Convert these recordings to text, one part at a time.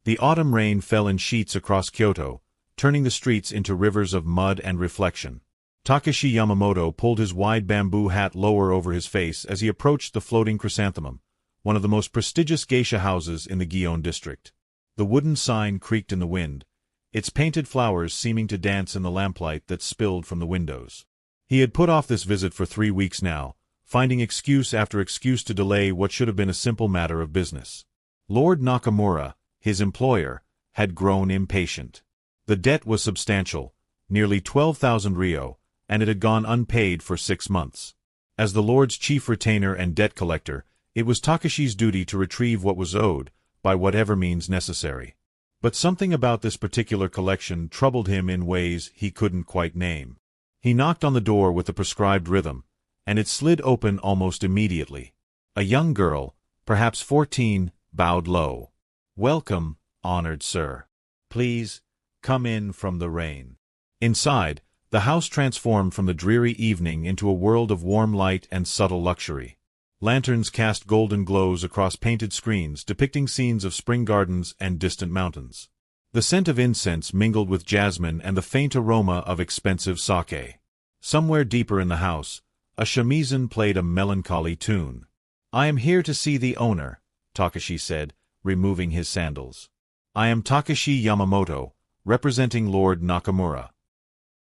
The autumn rain fell in sheets across Kyoto, turning the streets into rivers of mud and reflection. Takashi Yamamoto pulled his wide bamboo hat lower over his face as he approached the floating chrysanthemum, one of the most prestigious geisha houses in the Gion district. The wooden sign creaked in the wind, its painted flowers seeming to dance in the lamplight that spilled from the windows. He had put off this visit for 3 weeks now, finding excuse after excuse to delay what should have been a simple matter of business. Lord Nakamura, his employer, had grown impatient. The debt was substantial, nearly 12,000 ryo, and it had gone unpaid for 6 months. As the Lord's chief retainer and debt collector, it was Takashi's duty to retrieve what was owed, by whatever means necessary. But something about this particular collection troubled him in ways he couldn't quite name. He knocked on the door with the prescribed rhythm, and it slid open almost immediately. A young girl, perhaps 14, bowed low. "Welcome, honored sir. Please, come in from the rain." Inside, the house transformed from the dreary evening into a world of warm light and subtle luxury. Lanterns cast golden glows across painted screens depicting scenes of spring gardens and distant mountains. The scent of incense mingled with jasmine and the faint aroma of expensive sake. Somewhere deeper in the house, a shamisen played a melancholy tune. "I am here to see the owner," Takashi said, removing his sandals. "I am Takashi Yamamoto, representing Lord Nakamura."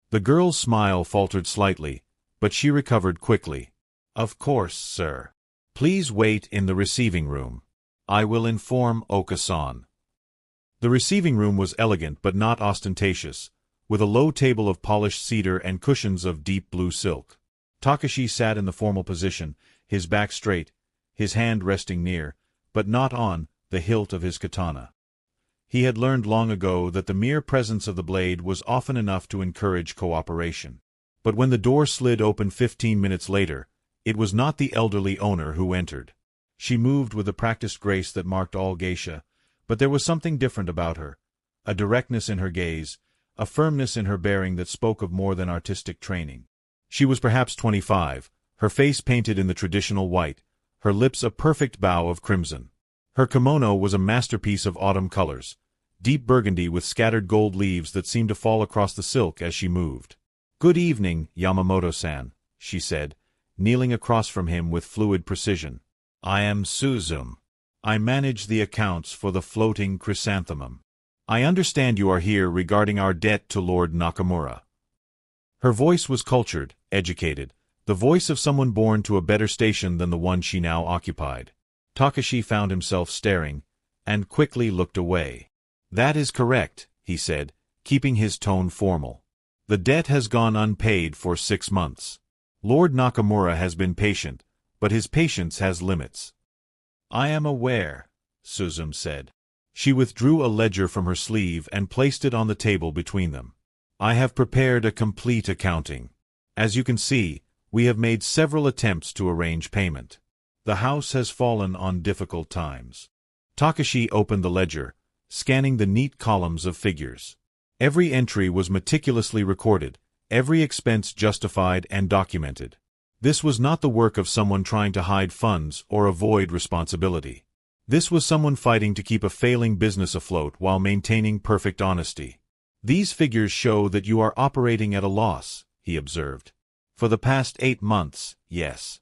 The girl's smile faltered slightly, but she recovered quickly. "Of course, sir. Please wait in the receiving room. I will inform Oka-san." The receiving room was elegant but not ostentatious, with a low table of polished cedar and cushions of deep blue silk. Takashi sat in the formal position, his back straight, his hand resting near, but not on, the hilt of his katana. He had learned long ago that the mere presence of the blade was often enough to encourage cooperation. But when the door slid open 15 minutes later, it was not the elderly owner who entered. She moved with the practiced grace that marked all geisha, but there was something different about her, a directness in her gaze, a firmness in her bearing that spoke of more than artistic training. She was perhaps 25, her face painted in the traditional white, her lips a perfect bow of crimson. Her kimono was a masterpiece of autumn colors, deep burgundy with scattered gold leaves that seemed to fall across the silk as she moved. "Good evening, Yamamoto-san," she said, kneeling across from him with fluid precision. "I am Suzum. I manage the accounts for the floating chrysanthemum. I understand you are here regarding our debt to Lord Nakamura." Her voice was cultured, educated, the voice of someone born to a better station than the one she now occupied. Takashi found himself staring, and quickly looked away. "That is correct," he said, keeping his tone formal. "The debt has gone unpaid for 6 months. Lord Nakamura has been patient, but his patience has limits." "I am aware," Suzum said. She withdrew a ledger from her sleeve and placed it on the table between them. "I have prepared a complete accounting. As you can see, we have made several attempts to arrange payment. The house has fallen on difficult times." Takashi opened the ledger, scanning the neat columns of figures. Every entry was meticulously recorded, every expense justified and documented. This was not the work of someone trying to hide funds or avoid responsibility. This was someone fighting to keep a failing business afloat while maintaining perfect honesty. "These figures show that you are operating at a loss," he observed. "For the past 8 months, yes."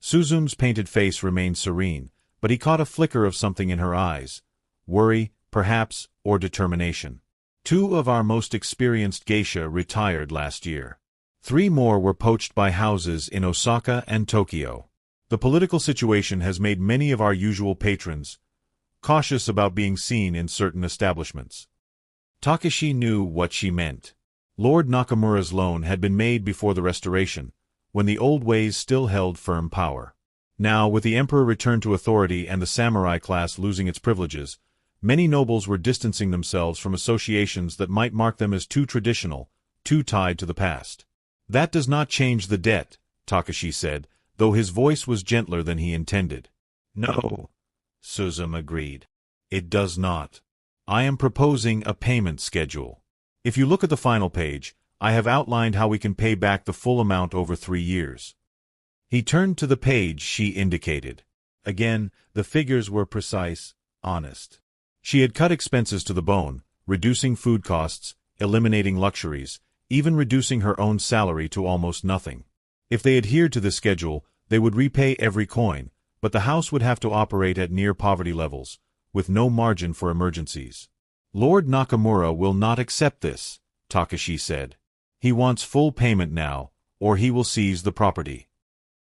Suzum's painted face remained serene, but he caught a flicker of something in her eyes. Worry, perhaps, or determination. 2 of our most experienced geisha retired last year. 3 more were poached by houses in Osaka and Tokyo. The political situation has made many of our usual patrons cautious about being seen in certain establishments. Takashi knew what she meant. Lord Nakamura's loan had been made before the Restoration, when the old ways still held firm power. Now, with the emperor returned to authority and the samurai class losing its privileges, many nobles were distancing themselves from associations that might mark them as too traditional, too tied to the past. "That does not change the debt," Takashi said, though his voice was gentler than he intended. "No," Suzum agreed. "It does not. I am proposing a payment schedule. If you look at the final page, I have outlined how we can pay back the full amount over 3 years." He turned to the page she indicated. Again, the figures were precise, honest. She had cut expenses to the bone, reducing food costs, eliminating luxuries, even reducing her own salary to almost nothing. If they adhered to this schedule, they would repay every coin, but the house would have to operate at near poverty levels, with no margin for emergencies. Lord Nakamura will not accept this, Takashi said. He wants full payment now, or he will seize the property.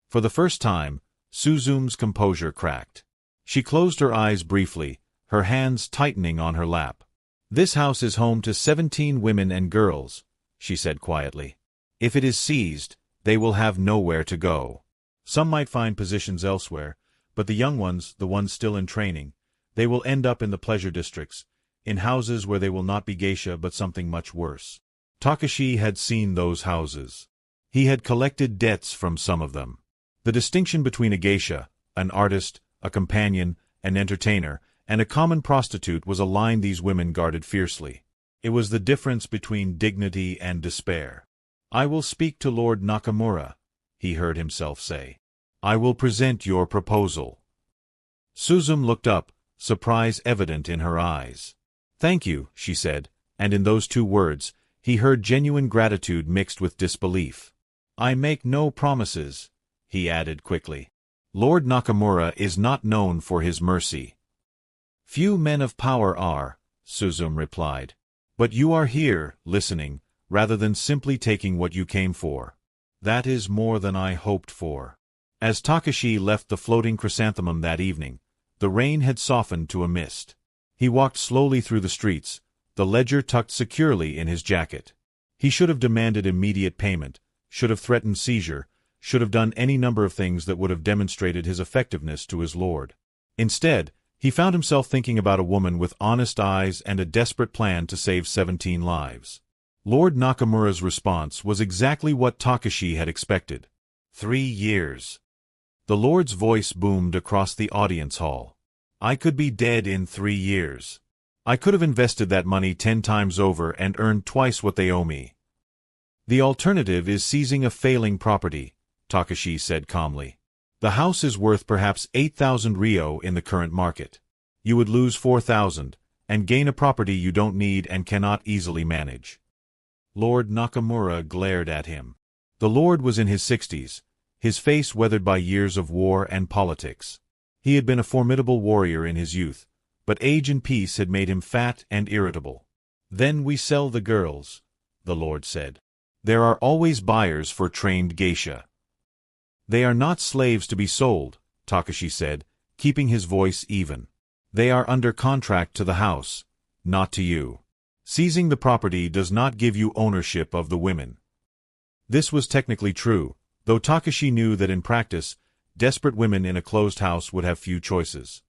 For the first time, Suzume's composure cracked. She closed her eyes briefly, her hands tightening on her lap. This house is home to 17 women and girls, she said quietly. If it is seized, they will have nowhere to go. Some might find positions elsewhere, but the young ones, the ones still in training, they will end up in the pleasure districts, in houses where they will not be geisha but something much worse. Takashi had seen those houses. He had collected debts from some of them. The distinction between a geisha, an artist, a companion, an entertainer, and a common prostitute was a line these women guarded fiercely. It was the difference between dignity and despair. I will speak to Lord Nakamura, he heard himself say. I will present your proposal. Suzume looked up, surprise evident in her eyes. Thank you, she said, and in those two words, he heard genuine gratitude mixed with disbelief. I make no promises, he added quickly. Lord Nakamura is not known for his mercy. Few men of power are, Suzume replied. But you are here, listening, rather than simply taking what you came for. That is more than I hoped for. As Takashi left the floating chrysanthemum that evening, the rain had softened to a mist. He walked slowly through the streets, the ledger tucked securely in his jacket. He should have demanded immediate payment, should have threatened seizure, should have done any number of things that would have demonstrated his effectiveness to his lord. Instead, he found himself thinking about a woman with honest eyes and a desperate plan to save 17 lives. Lord Nakamura's response was exactly what Takashi had expected. 3 years. The Lord's voice boomed across the audience hall. I could be dead in 3 years. I could have invested that money 10 times over and earned twice what they owe me. The alternative is seizing a failing property, Takashi said calmly. The house is worth perhaps 8,000 ryo in the current market. You would lose 4,000, and gain a property you don't need and cannot easily manage. Lord Nakamura glared at him. The Lord was in his 60s, his face weathered by years of war and politics. He had been a formidable warrior in his youth, but age and peace had made him fat and irritable. Then we sell the girls, the Lord said. There are always buyers for trained geisha. They are not slaves to be sold, Takashi said, keeping his voice even. They are under contract to the house, not to you. Seizing the property does not give you ownership of the women. This was technically true, though Takashi knew that in practice, desperate women in a closed house would have few choices.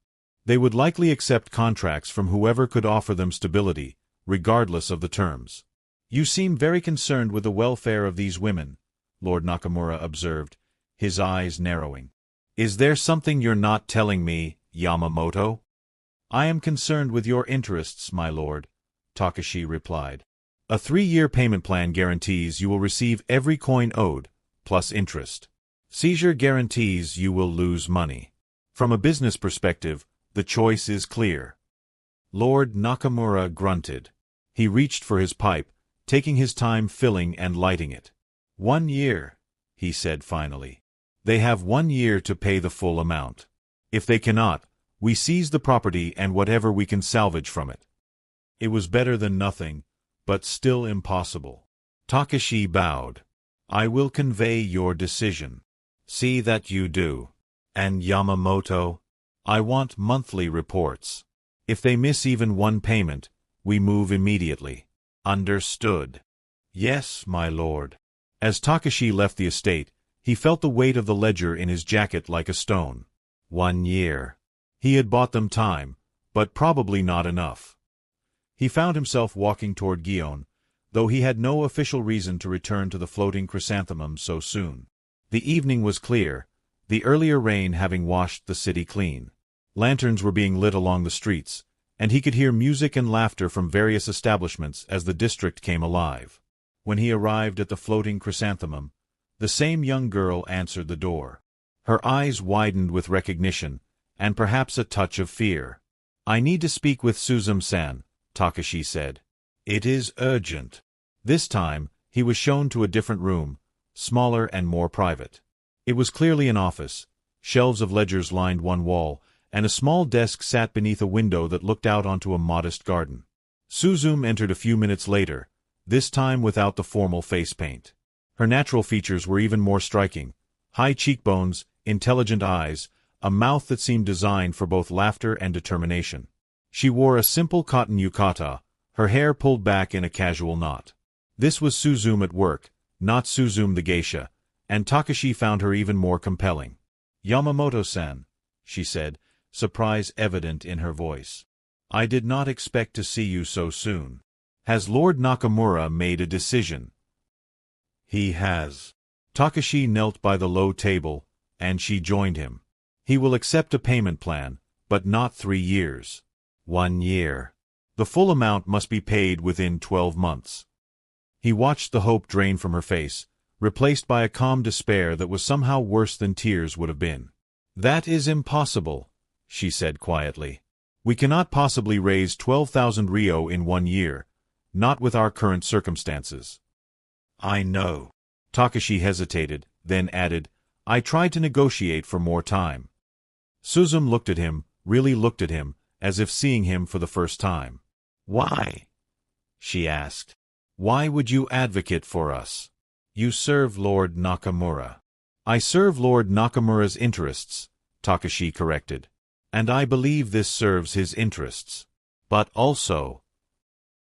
They would likely accept contracts from whoever could offer them stability, regardless of the terms. You seem very concerned with the welfare of these women, Lord Nakamura observed, his eyes narrowing. Is there something you're not telling me, Yamamoto? I am concerned with your interests, my lord, Takashi replied. A 3-year payment plan guarantees you will receive every coin owed, plus interest. Seizure guarantees you will lose money. From a business perspective, the choice is clear. Lord Nakamura grunted. He reached for his pipe, taking his time filling and lighting it. 1 year, he said finally. They have 1 year to pay the full amount. If they cannot, we seize the property and whatever we can salvage from it. It was better than nothing, but still impossible. Takashi bowed. I will convey your decision. See that you do. And Yamamoto, I want monthly reports. If they miss even one payment, we move immediately. Understood. Yes, my lord. As Takashi left the estate, he felt the weight of the ledger in his jacket like a stone. 1 year. He had bought them time, but probably not enough. He found himself walking toward Gion, though he had no official reason to return to the floating chrysanthemum so soon. The evening was clear, the earlier rain having washed the city clean. Lanterns were being lit along the streets, and he could hear music and laughter from various establishments as the district came alive. When he arrived at the floating chrysanthemum, the same young girl answered the door. Her eyes widened with recognition, and perhaps a touch of fear. I need to speak with Suzume-san, Takashi said. It is urgent. This time, he was shown to a different room, smaller and more private. It was clearly an office. Shelves of ledgers lined one wall, and a small desk sat beneath a window that looked out onto a modest garden. Suzume entered a few minutes later, this time without the formal face paint. Her natural features were even more striking. High cheekbones, intelligent eyes, a mouth that seemed designed for both laughter and determination. She wore a simple cotton yukata, her hair pulled back in a casual knot. This was Suzume at work, not Suzume the geisha, and Takashi found her even more compelling. Yamamoto-san, she said, surprise evident in her voice. I did not expect to see you so soon. Has Lord Nakamura made a decision? He has. Takashi knelt by the low table, and she joined him. He will accept a payment plan, but not 3 years. 1 year. The full amount must be paid within 12 months. He watched the hope drain from her face, replaced by a calm despair that was somehow worse than tears would have been. That is impossible, she said quietly. We cannot possibly raise 12,000 ryo in 1 year, not with our current circumstances. I know. Takashi hesitated, then added, I tried to negotiate for more time. Suzume looked at him, really looked at him, as if seeing him for the first time. Why? She asked. Why would you advocate for us? You serve Lord Nakamura. I serve Lord Nakamura's interests, Takashi corrected. And I believe this serves his interests. But also...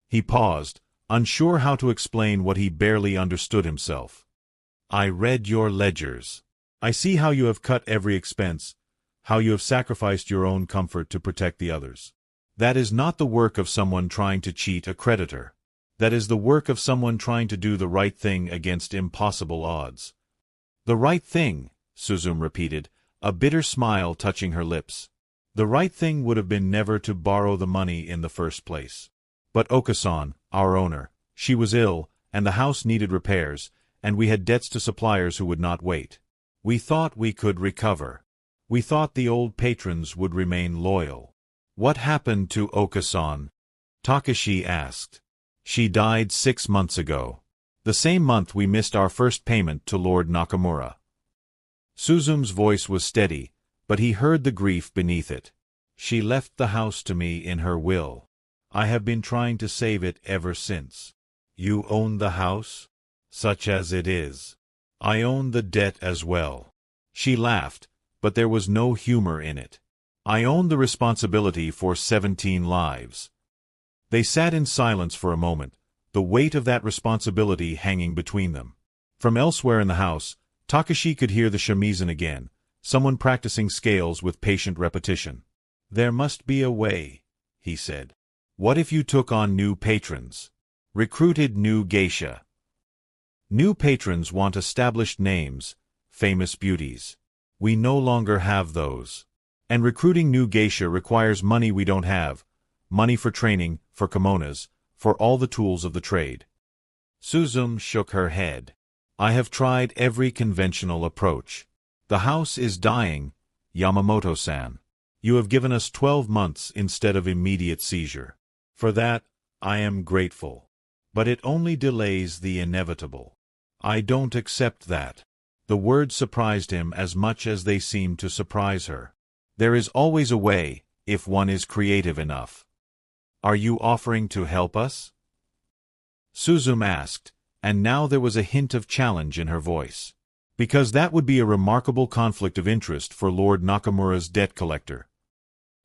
He paused, unsure how to explain what he barely understood himself. I read your ledgers. I see how you have cut every expense, how you have sacrificed your own comfort to protect the others. That is not the work of someone trying to cheat a creditor. That is the work of someone trying to do the right thing against impossible odds. The right thing, Suzume repeated, a bitter smile touching her lips. The right thing would have been never to borrow the money in the first place. But Okasan, our owner, she was ill, and the house needed repairs, and we had debts to suppliers who would not wait. We thought we could recover. We thought the old patrons would remain loyal. What happened to Okasan? Takashi asked. She died 6 months ago. The same month we missed our first payment to Lord Nakamura. Suzume's voice was steady, but he heard the grief beneath it. She left the house to me in her will. I have been trying to save it ever since. You own the house? Such as it is. I own the debt as well. She laughed, but there was no humor in it. I own the responsibility for 17 lives. They sat in silence for a moment, the weight of that responsibility hanging between them. From elsewhere in the house, Takashi could hear the shamisen again, someone practicing scales with patient repetition. There must be a way, he said. What if you took on new patrons? Recruited new geisha? New patrons want established names, famous beauties. We no longer have those. And recruiting new geisha requires money we don't have, money for training, for kimonos, for all the tools of the trade. Suzume shook her head. I have tried every conventional approach. The house is dying, Yamamoto-san. You have given us 12 months instead of immediate seizure. For that, I am grateful. But it only delays the inevitable. I don't accept that. The words surprised him as much as they seemed to surprise her. There is always a way, if one is creative enough. Are you offering to help us? Suzume asked, and now there was a hint of challenge in her voice. Because that would be a remarkable conflict of interest for Lord Nakamura's debt collector.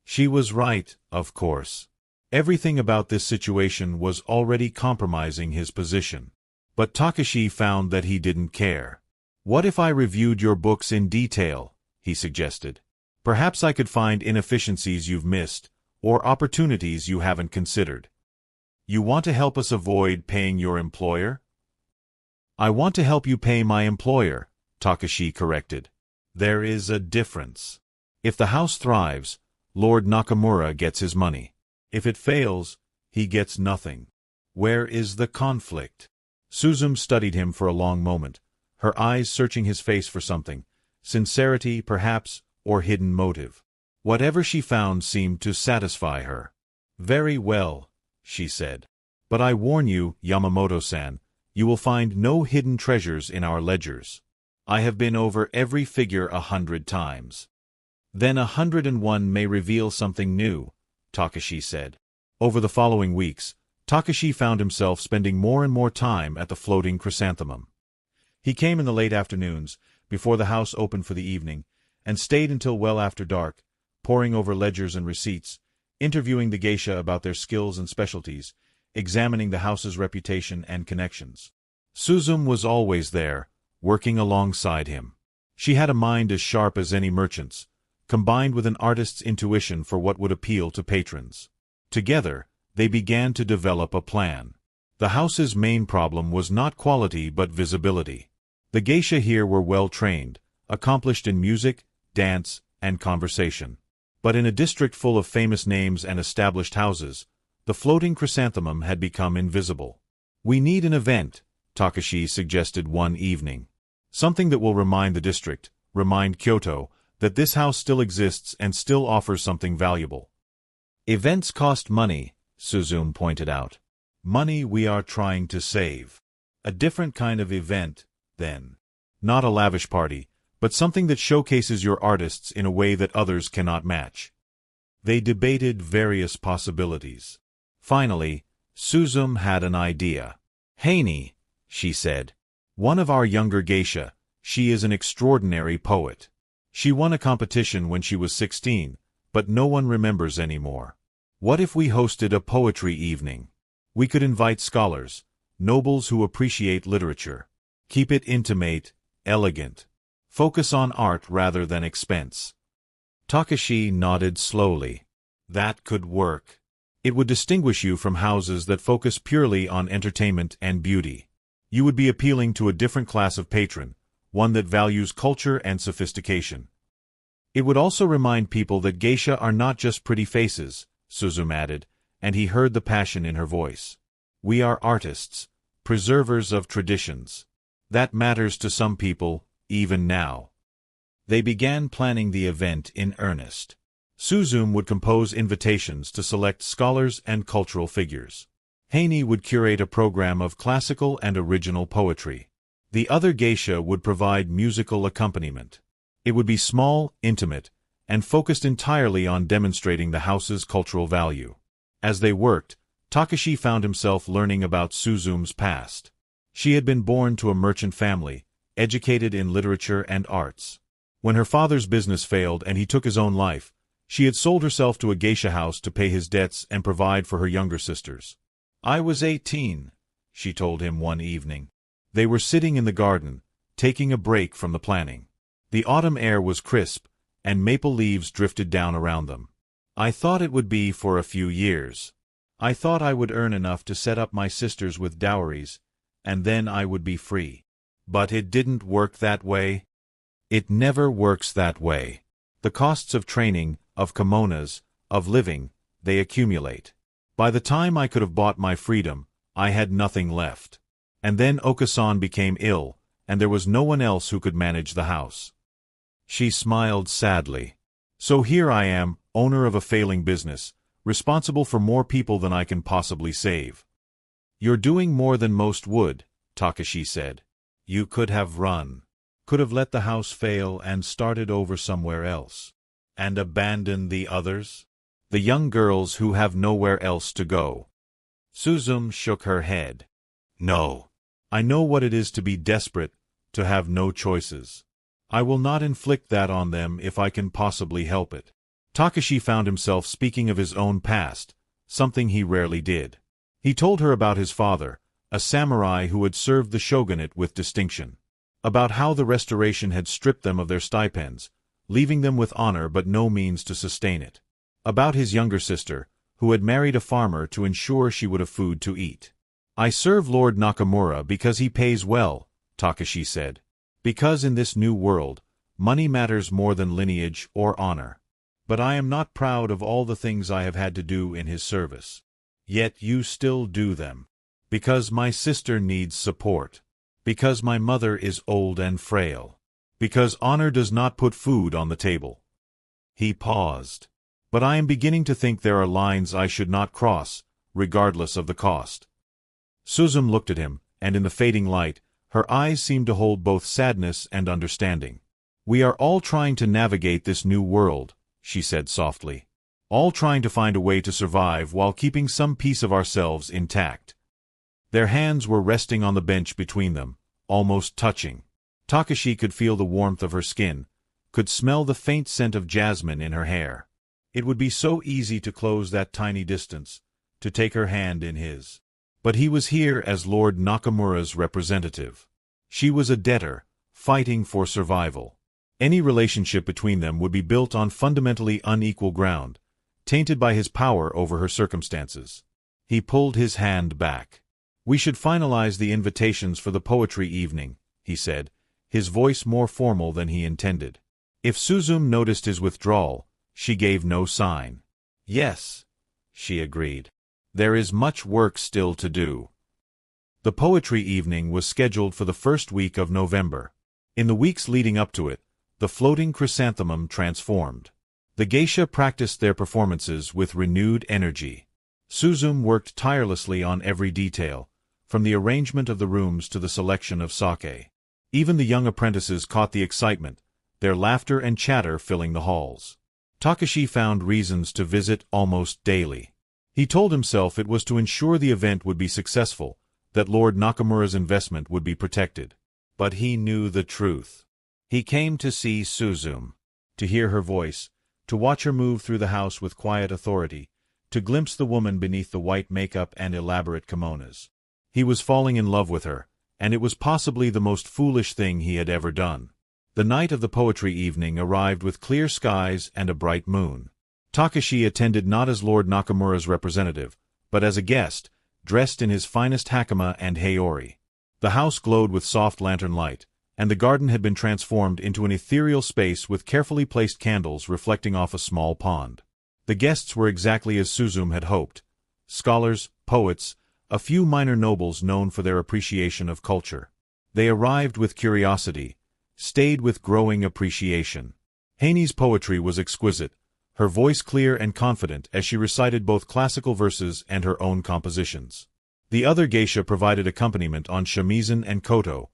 She was right, of course. Everything about this situation was already compromising his position. But Takashi found that he didn't care. What if I reviewed your books in detail? He suggested. Perhaps I could find inefficiencies you've missed, or opportunities you haven't considered. You want to help us avoid paying your employer? I want to help you pay my employer, Takashi corrected. There is a difference. If the house thrives, Lord Nakamura gets his money. If it fails, he gets nothing. Where is the conflict? Suzume studied him for a long moment, her eyes searching his face for something, sincerity, perhaps, or hidden motive. Whatever she found seemed to satisfy her. "Very well," she said. "But I warn you, Yamamoto-san, you will find no hidden treasures in our ledgers. I have been over every figure 100 times." "Then 101 may reveal something new," Takashi said. Over the following weeks, Takashi found himself spending more and more time at the floating chrysanthemum. He came in the late afternoons, before the house opened for the evening, and stayed until well after dark, poring over ledgers and receipts, interviewing the geisha about their skills and specialties, examining the house's reputation and connections. Suzume was always there, working alongside him. She had a mind as sharp as any merchant's, combined with an artist's intuition for what would appeal to patrons. Together, they began to develop a plan. The house's main problem was not quality but visibility. The geisha here were well-trained, accomplished in music, dance, and conversation. But in a district full of famous names and established houses, the floating chrysanthemum had become invisible. "We need an event," Takashi suggested one evening. "Something that will remind the district, remind Kyoto, that this house still exists and still offers something valuable." "Events cost money," Suzume pointed out. "Money we are trying to save. A different kind of event, then. Not a lavish party, but something that showcases your artists in a way that others cannot match." They debated various possibilities. Finally, Suzume had an idea. "Heini," she said. "One of our younger geisha, she is an extraordinary poet. She won a competition when she was 16, but no one remembers anymore. What if we hosted a poetry evening? We could invite scholars, nobles who appreciate literature. Keep it intimate, elegant. Focus on art rather than expense." Takashi nodded slowly. "That could work. It would distinguish you from houses that focus purely on entertainment and beauty. You would be appealing to a different class of patron, one that values culture and sophistication. It would also remind people that geisha are not just pretty faces," Suzume added, and he heard the passion in her voice. "We are artists, preservers of traditions. That matters to some people, even now." They began planning the event in earnest. Suzume would compose invitations to select scholars and cultural figures. Heini would curate a program of classical and original poetry. The other geisha would provide musical accompaniment. It would be small, intimate, and focused entirely on demonstrating the house's cultural value. As they worked, Takashi found himself learning about Suzume's past. She had been born to a merchant family, educated in literature and arts. When her father's business failed and he took his own life, she had sold herself to a geisha house to pay his debts and provide for her younger sisters. "I was 18, she told him one evening. They were sitting in the garden, taking a break from the planning. The autumn air was crisp, and maple leaves drifted down around them. "I thought it would be for a few years. I thought I would earn enough to set up my sisters with dowries, and then I would be free. But it didn't work that way. It never works that way. The costs of training, of kimonos, of living, they accumulate. By the time I could have bought my freedom, I had nothing left. And then Okasan became ill, and there was no one else who could manage the house." She smiled sadly. "So here I am, owner of a failing business, responsible for more people than I can possibly save." "You're doing more than most would," Takashi said. "You could have run. Could have let the house fail and started over somewhere else. And abandoned the others? The young girls who have nowhere else to go." Suzume shook her head. "No. I know what it is to be desperate, to have no choices. I will not inflict that on them if I can possibly help it." Takashi found himself speaking of his own past, something he rarely did. He told her about his father, a samurai who had served the shogunate with distinction. About how the restoration had stripped them of their stipends, leaving them with honor but no means to sustain it. About his younger sister, who had married a farmer to ensure she would have food to eat. "I serve Lord Nakamura because he pays well," Takashi said. "Because in this new world, money matters more than lineage or honor. But I am not proud of all the things I have had to do in his service. Yet you still do them. Because my sister needs support. Because my mother is old and frail. Because honor does not put food on the table." He paused. But I am beginning to think there are lines I should not cross, regardless of the cost. Suzum looked at him, and in the fading light, her eyes seemed to hold both sadness and understanding. We are all trying to navigate this new world, she said softly. All trying to find a way to survive while keeping some piece of ourselves intact. Their hands were resting on the bench between them, almost touching. Takashi could feel the warmth of her skin, could smell the faint scent of jasmine in her hair. It would be so easy to close that tiny distance, to take her hand in his. But he was here as Lord Nakamura's representative. She was a debtor, fighting for survival. Any relationship between them would be built on fundamentally unequal ground, tainted by his power over her circumstances. He pulled his hand back. "We should finalize the invitations for the poetry evening," he said, his voice more formal than he intended. If Suzum noticed his withdrawal, she gave no sign. "Yes," she agreed. "There is much work still to do." The poetry evening was scheduled for the first week of November. In the weeks leading up to it, the floating chrysanthemum transformed. The geisha practiced their performances with renewed energy. Suzum worked tirelessly on every detail, from the arrangement of the rooms to the selection of sake. Even the young apprentices caught the excitement, their laughter and chatter filling the halls. Takashi found reasons to visit almost daily. He told himself it was to ensure the event would be successful, that Lord Nakamura's investment would be protected. But he knew the truth. He came to see Suzum, to hear her voice, to watch her move through the house with quiet authority, to glimpse the woman beneath the white makeup and elaborate kimonos. He was falling in love with her, and it was possibly the most foolish thing he had ever done. The night of the poetry evening arrived with clear skies and a bright moon. Takashi attended not as Lord Nakamura's representative, but as a guest, dressed in his finest hakama and heiori. The house glowed with soft lantern light, and the garden had been transformed into an ethereal space with carefully placed candles reflecting off a small pond. The guests were exactly as Suzum had hoped. Scholars, poets, a few minor nobles known for their appreciation of culture. They arrived with curiosity, stayed with growing appreciation. Heine's poetry was exquisite, her voice clear and confident as she recited both classical verses and her own compositions. The other geisha provided accompaniment on shamisen and koto,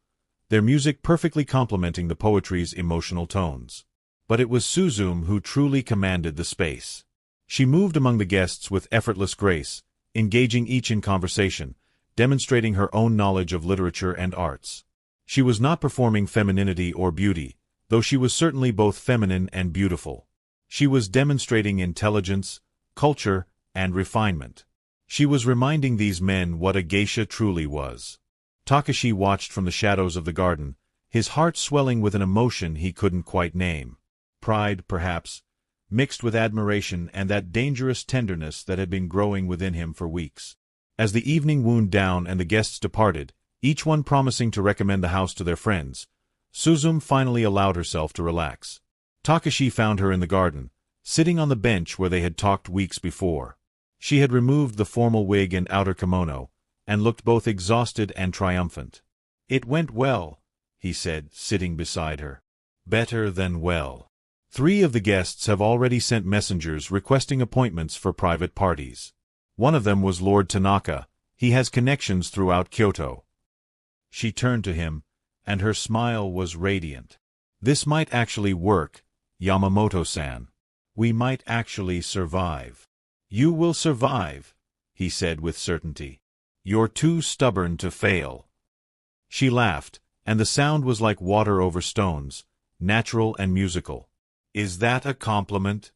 their music perfectly complementing the poetry's emotional tones. But it was Suzum who truly commanded the space. She moved among the guests with effortless grace, engaging each in conversation, demonstrating her own knowledge of literature and arts. She was not performing femininity or beauty, though she was certainly both feminine and beautiful. She was demonstrating intelligence, culture, and refinement. She was reminding these men what a geisha truly was. Takashi watched from the shadows of the garden, his heart swelling with an emotion he couldn't quite name. Pride, perhaps, mixed with admiration and that dangerous tenderness that had been growing within him for weeks. As the evening wound down and the guests departed, each one promising to recommend the house to their friends, Suzum finally allowed herself to relax. Takashi found her in the garden, sitting on the bench where they had talked weeks before. She had removed the formal wig and outer kimono, and looked both exhausted and triumphant. "It went well," he said, sitting beside her. "Better than well. 3 of the guests have already sent messengers requesting appointments for private parties. One of them was Lord Tanaka. He has connections throughout Kyoto." She turned to him, and her smile was radiant. "This might actually work, Yamamoto-san. We might actually survive." "You will survive," he said with certainty. "You're too stubborn to fail." She laughed, and the sound was like water over stones, natural and musical. "Is that a compliment?"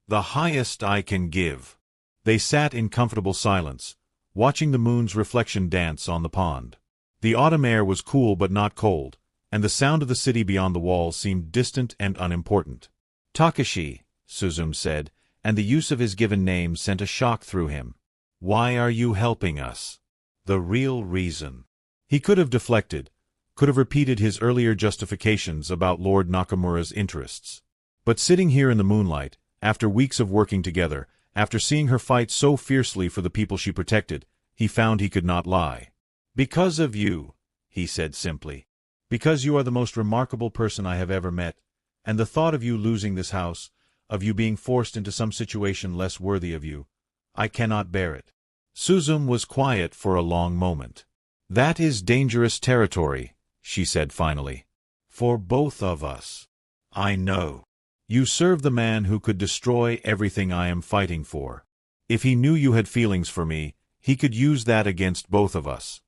"The highest I can give." They sat in comfortable silence, watching the moon's reflection dance on the pond. The autumn air was cool but not cold, and the sound of the city beyond the walls seemed distant and unimportant. "Takashi," Suzum said, and the use of his given name sent a shock through him. "Why are you helping us?" "The real reason." He could have deflected, could have repeated his earlier justifications about Lord Nakamura's interests. But sitting here in the moonlight, after weeks of working together, after seeing her fight so fiercely for the people she protected, he found he could not lie. "Because of you," he said simply. "Because you are the most remarkable person I have ever met, and the thought of you losing this house, of you being forced into some situation less worthy of you. I cannot bear it. Suzum was quiet for a long moment. That is dangerous territory, she said finally. For both of us. I know. You serve the man who could destroy everything I am fighting for. If he knew you had feelings for me, he could use that against both of us.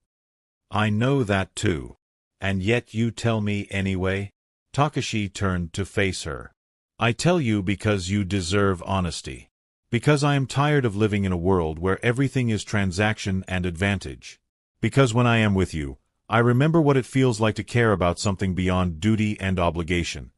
I know that too. And yet you tell me anyway? Takashi turned to face her. I tell you because you deserve honesty. Because I am tired of living in a world where everything is transaction and advantage. Because when I am with you, I remember what it feels like to care about something beyond duty and obligation.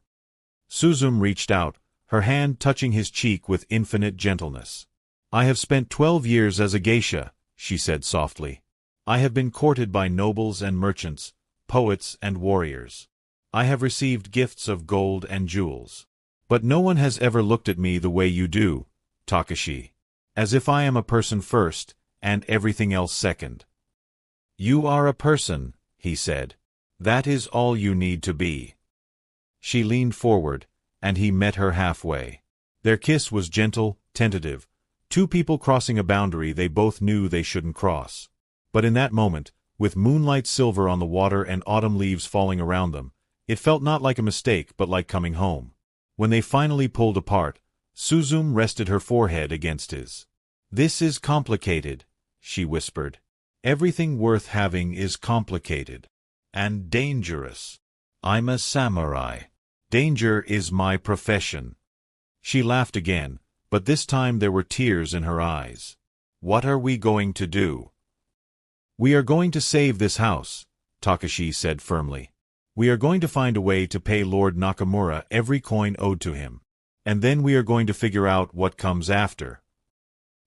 Suzum reached out, her hand touching his cheek with infinite gentleness. I have spent 12 years as a geisha, she said softly. I have been courted by nobles and merchants, poets and warriors. I have received gifts of gold and jewels. But no one has ever looked at me the way you do, Takashi. As if I am a person first, and everything else second. You are a person, he said. That is all you need to be. She leaned forward, and he met her halfway. Their kiss was gentle, tentative, two people crossing a boundary they both knew they shouldn't cross. But in that moment, with moonlight silver on the water and autumn leaves falling around them, it felt not like a mistake but like coming home. When they finally pulled apart, Suzum rested her forehead against his. This is complicated, she whispered. Everything worth having is complicated. And dangerous. I'm a samurai. Danger is my profession. She laughed again, but this time there were tears in her eyes. What are we going to do? We are going to save this house, Takashi said firmly. We are going to find a way to pay Lord Nakamura every coin owed to him. And then we are going to figure out what comes after.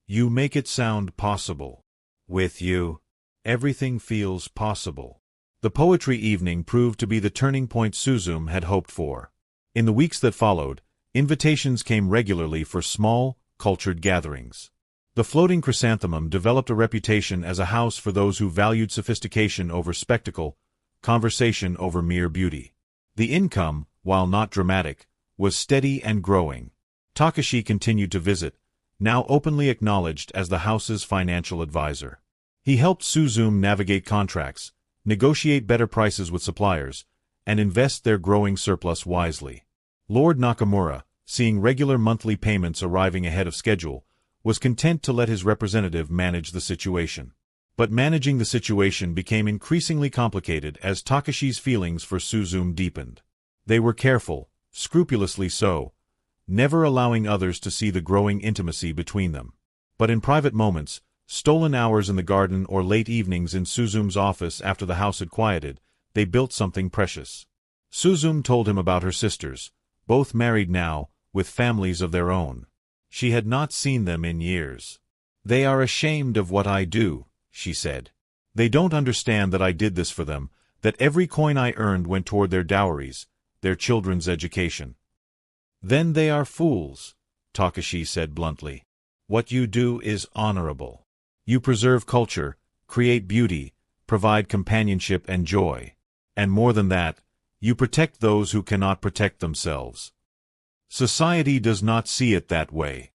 You make it sound possible. With you, everything feels possible. The poetry evening proved to be the turning point Suzum had hoped for. In the weeks that followed, invitations came regularly for small, cultured gatherings. The Floating Chrysanthemum developed a reputation as a house for those who valued sophistication over spectacle, conversation over mere beauty. The income, while not dramatic, was steady and growing. Takashi continued to visit, now openly acknowledged as the house's financial advisor. He helped Suzum navigate contracts, negotiate better prices with suppliers, and invest their growing surplus wisely. Lord Nakamura, seeing regular monthly payments arriving ahead of schedule, was content to let his representative manage the situation. But managing the situation became increasingly complicated as Takashi's feelings for Suzum deepened. They were careful, scrupulously so, never allowing others to see the growing intimacy between them. But in private moments, stolen hours in the garden or late evenings in Suzum's office after the house had quieted, they built something precious. Suzum told him about her sisters, both married now, with families of their own. She had not seen them in years. They are ashamed of what I do, she said. They don't understand that I did this for them, that every coin I earned went toward their dowries, their children's education. Then they are fools, Takashi said bluntly. What you do is honorable. You preserve culture, create beauty, provide companionship and joy. And more than that, you protect those who cannot protect themselves. Society does not see it that way.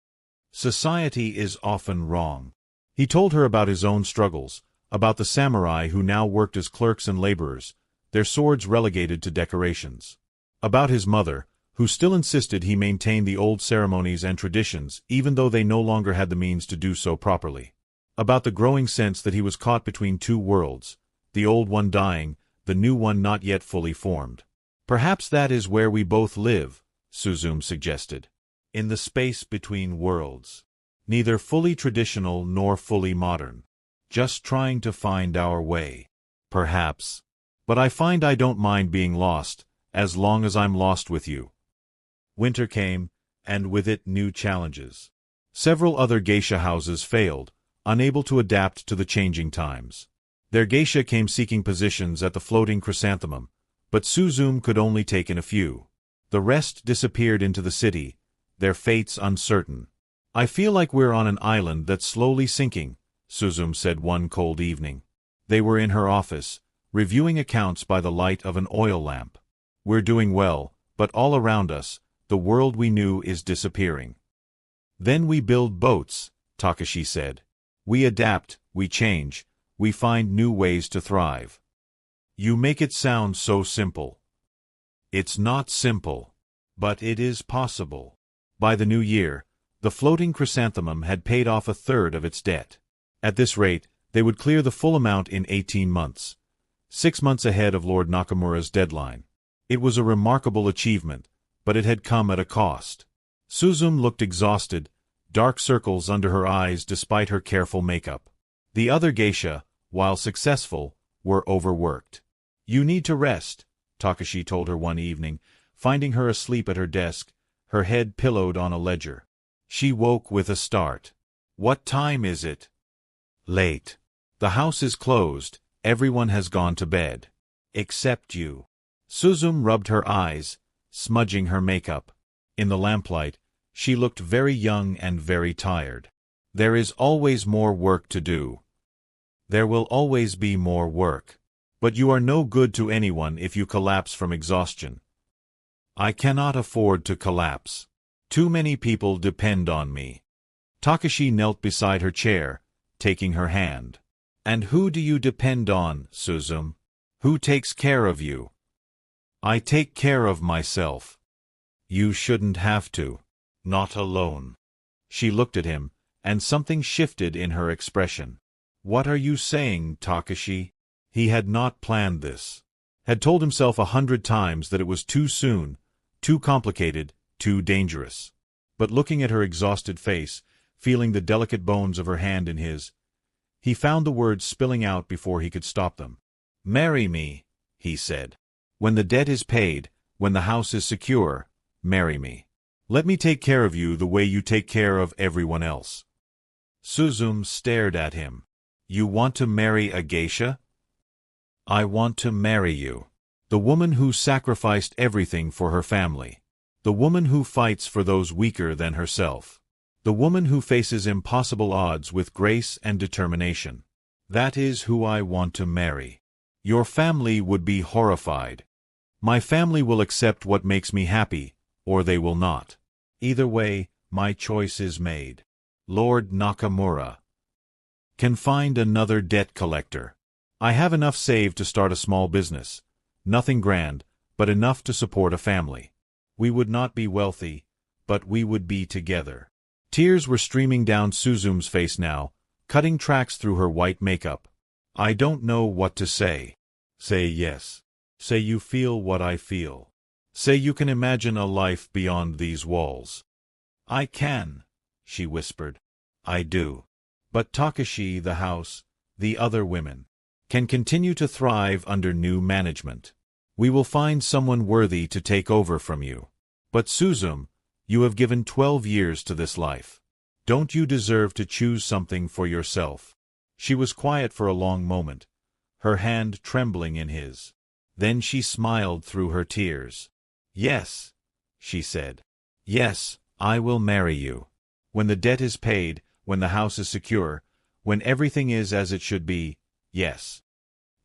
Society is often wrong. He told her about his own struggles, about the samurai who now worked as clerks and laborers, their swords relegated to decorations. About his mother, who still insisted he maintain the old ceremonies and traditions even though they no longer had the means to do so properly. About the growing sense that he was caught between two worlds, the old one dying, the new one not yet fully formed. Perhaps that is where we both live, Suzum suggested. In the space between worlds. Neither fully traditional nor fully modern. Just trying to find our way. Perhaps. But I find I don't mind being lost, as long as I'm lost with you. Winter came, and with it new challenges. Several other geisha houses failed, unable to adapt to the changing times. Their geisha came seeking positions at the Floating Chrysanthemum, but Suzum could only take in a few. The rest disappeared into the city, their fates uncertain. I feel like we're on an island that's slowly sinking, Suzum said one cold evening. They were in her office, reviewing accounts by the light of an oil lamp. We're doing well, but all around us, The world we knew is disappearing. Then we build boats, Takashi said. We adapt, we change, we find new ways to thrive. You make it sound so simple. It's not simple. But it is possible. By the new year, the floating chrysanthemum had paid off a third of its debt. At this rate, they would clear the full amount in 18 months. 6 months ahead of Lord Nakamura's deadline. It was a remarkable achievement, but it had come at a cost. Suzume looked exhausted, dark circles under her eyes despite her careful makeup. The other geisha, while successful, were overworked. You need to rest, Takashi told her one evening, finding her asleep at her desk, her head pillowed on a ledger. She woke with a start. What time is it? Late. The house is closed, everyone has gone to bed. Except you. Suzume rubbed her eyes, smudging her makeup. In the lamplight, she looked very young and very tired. There is always more work to do. There will always be more work. But you are no good to anyone if you collapse from exhaustion. I cannot afford to collapse. Too many people depend on me. Takashi knelt beside her chair, taking her hand. And who do you depend on, Suzume? Who takes care of you? I take care of myself. You shouldn't have to. Not alone. She looked at him, and something shifted in her expression. What are you saying, Takashi? He had not planned this. Had told himself 100 times that it was too soon, too complicated, too dangerous. But looking at her exhausted face, feeling the delicate bones of her hand in his, he found the words spilling out before he could stop them. Marry me, he said. When the debt is paid, when the house is secure, marry me. Let me take care of you the way you take care of everyone else. Suzume stared at him. You want to marry a geisha? I want to marry you. The woman who sacrificed everything for her family. The woman who fights for those weaker than herself. The woman who faces impossible odds with grace and determination. That is who I want to marry. Your family would be horrified. My family will accept what makes me happy, or they will not. Either way, my choice is made. Lord Nakamura can find another debt collector. I have enough saved to start a small business. Nothing grand, but enough to support a family. We would not be wealthy, but we would be together. Tears were streaming down Suzume's face now, cutting tracks through her white makeup. I don't know what to say. Say yes. Say you feel what I feel. Say you can imagine a life beyond these walls. I can, she whispered. I do. But Takashi, the house, the other women, can continue to thrive under new management. We will find someone worthy to take over from you. But Suzume, you have given 12 years to this life. Don't you deserve to choose something for yourself? She was quiet for a long moment, her hand trembling in his. Then she smiled through her tears. Yes, she said. Yes, I will marry you. When the debt is paid, when the house is secure, when everything is as it should be, yes.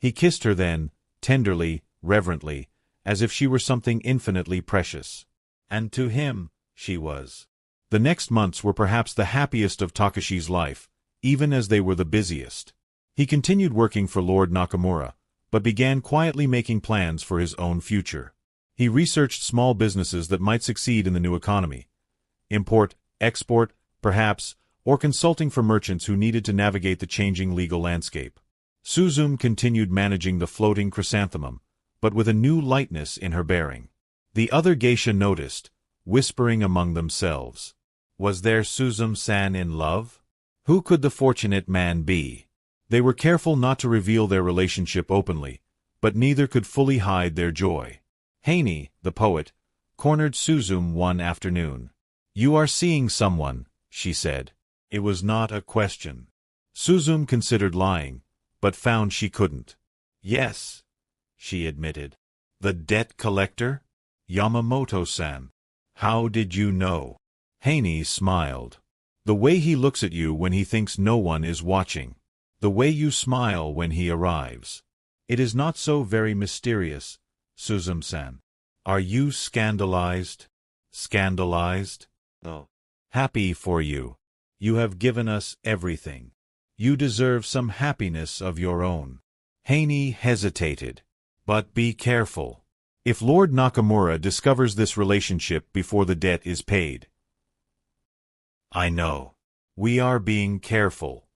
He kissed her then, tenderly, reverently, as if she were something infinitely precious. And to him, she was. The next months were perhaps the happiest of Takashi's life, even as they were the busiest. He continued working for Lord Nakamura, but began quietly making plans for his own future. He researched small businesses that might succeed in the new economy. Import, export, perhaps, or consulting for merchants who needed to navigate the changing legal landscape. Suzume continued managing the floating chrysanthemum, but with a new lightness in her bearing. The other geisha noticed, whispering among themselves. Was there Suzume-san in love? Who could the fortunate man be? They were careful not to reveal their relationship openly, but neither could fully hide their joy. Haney, the poet, cornered Suzume one afternoon. You are seeing someone, she said. It was not a question. Suzume considered lying, but found she couldn't. Yes, she admitted. The debt collector? Yamamoto-san. How did you know? Haney smiled. The way he looks at you when he thinks no one is watching. The way you smile when he arrives. It is not so very mysterious, Suzume-san. Are you scandalized? Scandalized? No. Happy for you. You have given us everything. You deserve some happiness of your own. Haney hesitated. But be careful. If Lord Nakamura discovers this relationship before the debt is paid. I know. We are being careful.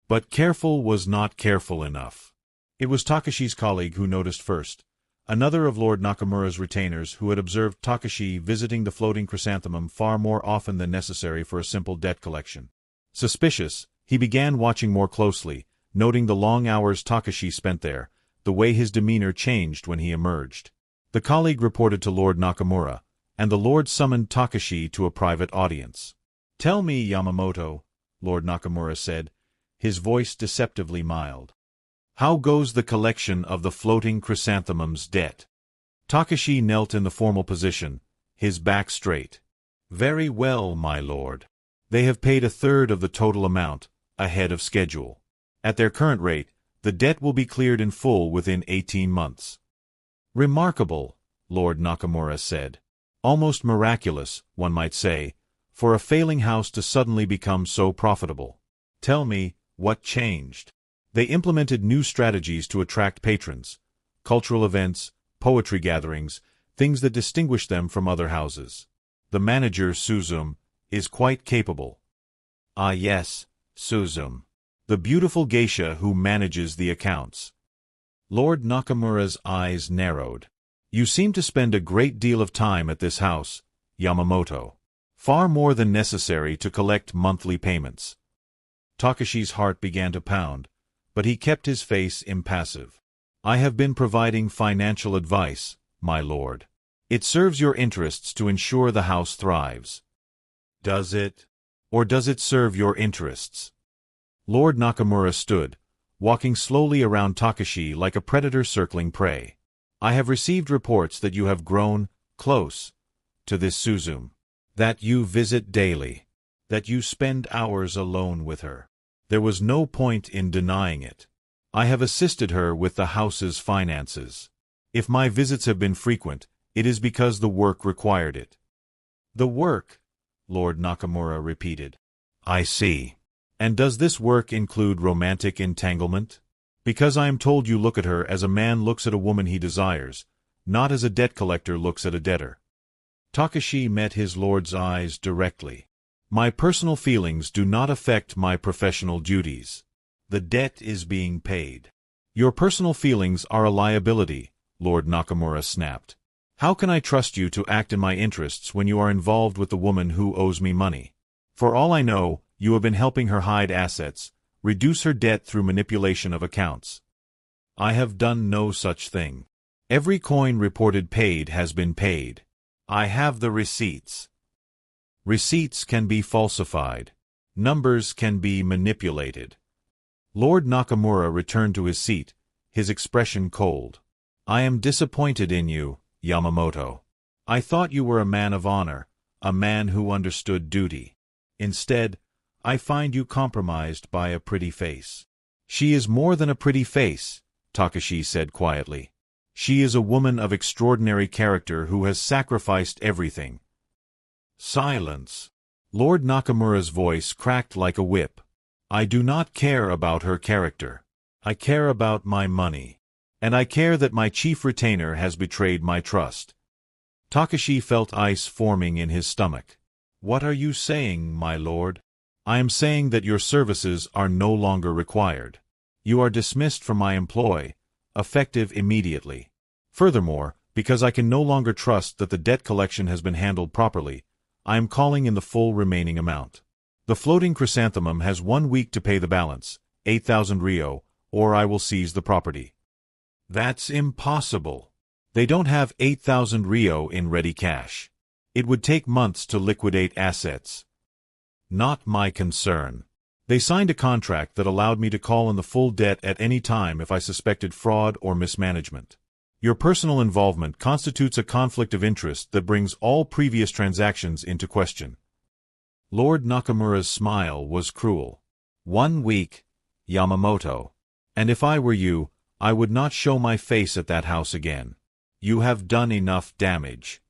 But careful was not careful enough. It was Takashi's colleague who noticed first, another of Lord Nakamura's retainers who had observed Takashi visiting the floating chrysanthemum far more often than necessary for a simple debt collection. Suspicious, he began watching more closely, noting the long hours Takashi spent there, the way his demeanor changed when he emerged. The colleague reported to Lord Nakamura, and the Lord summoned Takashi to a private audience. "Tell me, Yamamoto," Lord Nakamura said, his voice deceptively mild. "How goes the collection of the floating chrysanthemum's debt?" Takashi knelt in the formal position, his back straight. "Very well, my lord. They have paid a third of the total amount, ahead of schedule. At their current rate, the debt will be cleared in full within 18 months. "Remarkable," Lord Nakamura said. "Almost miraculous, one might say, for a failing house to suddenly become so profitable. Tell me, what changed?" They implemented new strategies to attract patrons, cultural events, poetry gatherings, things that distinguish them from other houses. The manager, Suzume, is quite capable. Ah yes, Suzume. The beautiful geisha who manages the accounts. Lord Nakamura's eyes narrowed. "You seem to spend a great deal of time at this house, Yamamoto. Far more than necessary to collect monthly payments." Takashi's heart began to pound, but he kept his face impassive. "I have been providing financial advice, my lord. It serves your interests to ensure the house thrives." "Does it? Or does it serve your interests?" Lord Nakamura stood, walking slowly around Takashi like a predator circling prey. "I have received reports that you have grown close to this Suzume, that you visit daily, that you spend hours alone with her. There was no point in denying it. I have assisted her with the house's finances. If my visits have been frequent, it is because the work required it." "The work?" Lord Nakamura repeated. "I see. And does this work include romantic entanglement? Because I am told you look at her as a man looks at a woman he desires, not as a debt collector looks at a debtor." Takashi met his lord's eyes directly. "My personal feelings do not affect my professional duties. The debt is being paid." "Your personal feelings are a liability," Lord Nakamura snapped. "How can I trust you to act in my interests when you are involved with the woman who owes me money? For all I know, you have been helping her hide assets, reduce her debt through manipulation of accounts." "I have done no such thing. Every coin reported paid has been paid. I have the receipts." "Receipts can be falsified. Numbers can be manipulated." Lord Nakamura returned to his seat, his expression cold. "I am disappointed in you, Yamamoto. I thought you were a man of honor, a man who understood duty. Instead, I find you compromised by a pretty face." "She is more than a pretty face," Takashi said quietly. "She is a woman of extraordinary character who has sacrificed everything." Silence. Lord Nakamura's voice cracked like a whip. "I do not care about her character. I care about my money. And I care that my chief retainer has betrayed my trust." Takashi felt ice forming in his stomach. "What are you saying, my lord?" "I am saying that your services are no longer required. You are dismissed from my employ, effective immediately. Furthermore, because I can no longer trust that the debt collection has been handled properly, I am calling in the full remaining amount. The floating chrysanthemum has 1 week to pay the balance, 8,000 ryo, or I will seize the property." "That's impossible. They don't have 8,000 ryo in ready cash. It would take months to liquidate assets." "Not my concern. They signed a contract that allowed me to call in the full debt at any time if I suspected fraud or mismanagement. Your personal involvement constitutes a conflict of interest that brings all previous transactions into question." Lord Nakamura's smile was cruel. 1 week, Yamamoto. And if I were you, I would not show my face at that house again. You have done enough damage.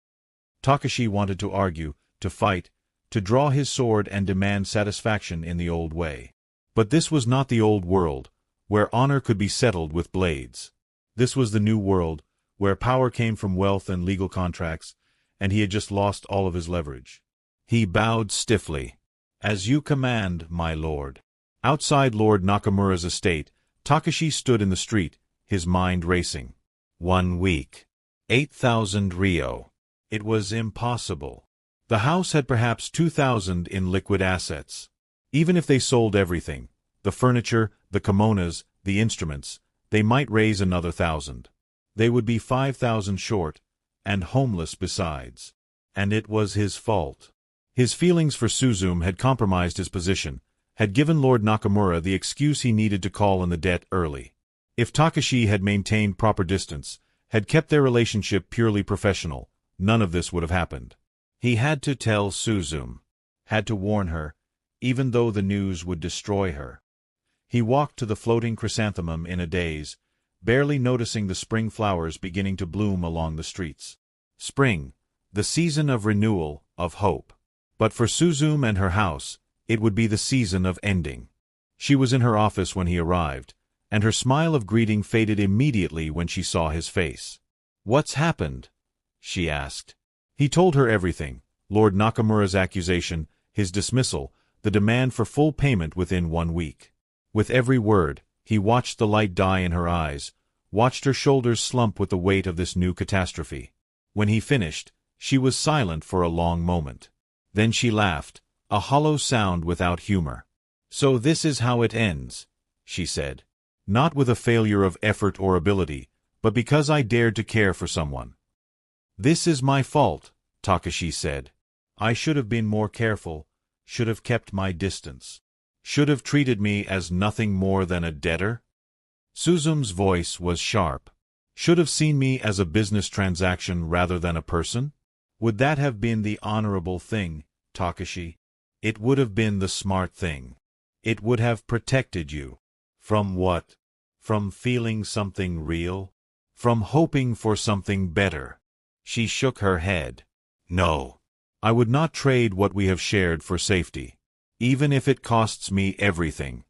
Takashi wanted to argue, to fight, to draw his sword and demand satisfaction in the old way. But this was not the old world, where honor could be settled with blades. This was the new world, where power came from wealth and legal contracts, and he had just lost all of his leverage. He bowed stiffly. "As you command, my lord." Outside Lord Nakamura's estate, Takashi stood in the street, his mind racing. 1 week. 8,000 ryo. It was impossible. The house had perhaps 2,000 in liquid assets. Even if they sold everything, the furniture, the kimonos, the instruments, they might raise another 1,000. They would be 5,000 short, and homeless besides. And it was his fault. His feelings for Suzume had compromised his position, had given Lord Nakamura the excuse he needed to call in the debt early. If Takashi had maintained proper distance, had kept their relationship purely professional, none of this would have happened. He had to tell Suzume, had to warn her, even though the news would destroy her. He walked to the floating chrysanthemum in a daze, barely noticing the spring flowers beginning to bloom along the streets. Spring, the season of renewal, of hope. But for Suzume and her house, it would be the season of ending. She was in her office when he arrived, and her smile of greeting faded immediately when she saw his face. "What's happened?" she asked. He told her everything, Lord Nakamura's accusation, his dismissal, the demand for full payment within 1 week. With every word, he watched the light die in her eyes, watched her shoulders slump with the weight of this new catastrophe. When he finished, she was silent for a long moment. Then she laughed, a hollow sound without humor. "So this is how it ends," she said. "Not with a failure of effort or ability, but because I dared to care for someone." "This is my fault," Takashi said. "I should have been more careful, should have kept my distance. Should have treated me as nothing more than a debtor." Suzume's voice was sharp. "Should have seen me as a business transaction rather than a person? Would that have been the honorable thing, Takashi? It would have been the smart thing. It would have protected you. From what? From feeling something real? From hoping for something better?" She shook her head. "No. I would not trade what we have shared for safety. Even if it costs me everything."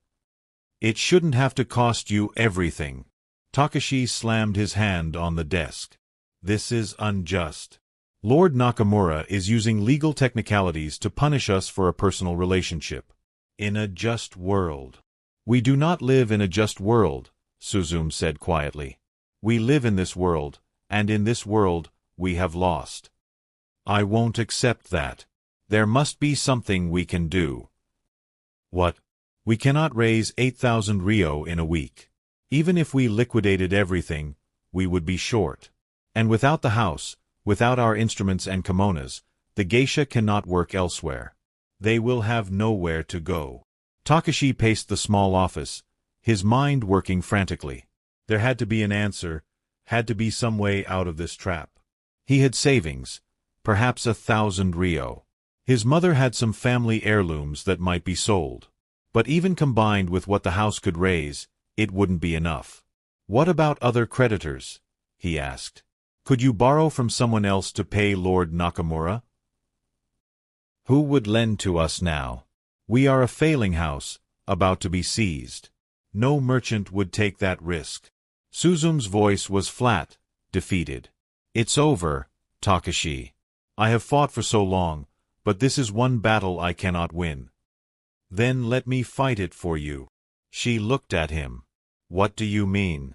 "It shouldn't have to cost you everything." Takashi slammed his hand on the desk. "This is unjust. Lord Nakamura is using legal technicalities to punish us for a personal relationship. In a just world." "We do not live in a just world," Suzume said quietly. "We live in this world, and in this world, we have lost. I won't accept that. There must be something we can do." "What?" "We cannot raise 8,000 ryo in a week. Even if we liquidated everything, we would be short. And without the house, without our instruments and kimonos, the geisha cannot work elsewhere. They will have nowhere to go." Takashi paced the small office, his mind working frantically. There had to be an answer, had to be some way out of this trap. He had savings, perhaps 1,000 ryo. His mother had some family heirlooms that might be sold. But even combined with what the house could raise, it wouldn't be enough. "What about other creditors?" he asked. "Could you borrow from someone else to pay Lord Nakamura? Who would lend to us now? We are a failing house, about to be seized. No merchant would take that risk." Suzume's voice was flat, defeated. "It's over, Takashi. I have fought for so long, but this is one battle I cannot win." "Then let me fight it for you." She looked at him. "What do you mean?"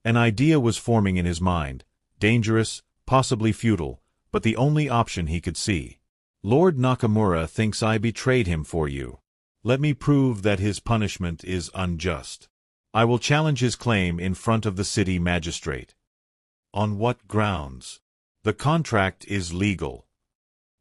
An idea was forming in his mind, dangerous, possibly futile, but the only option he could see. "Lord Nakamura thinks I betrayed him for you. Let me prove that his punishment is unjust. I will challenge his claim in front of the city magistrate." "On what grounds?" "The contract is legal."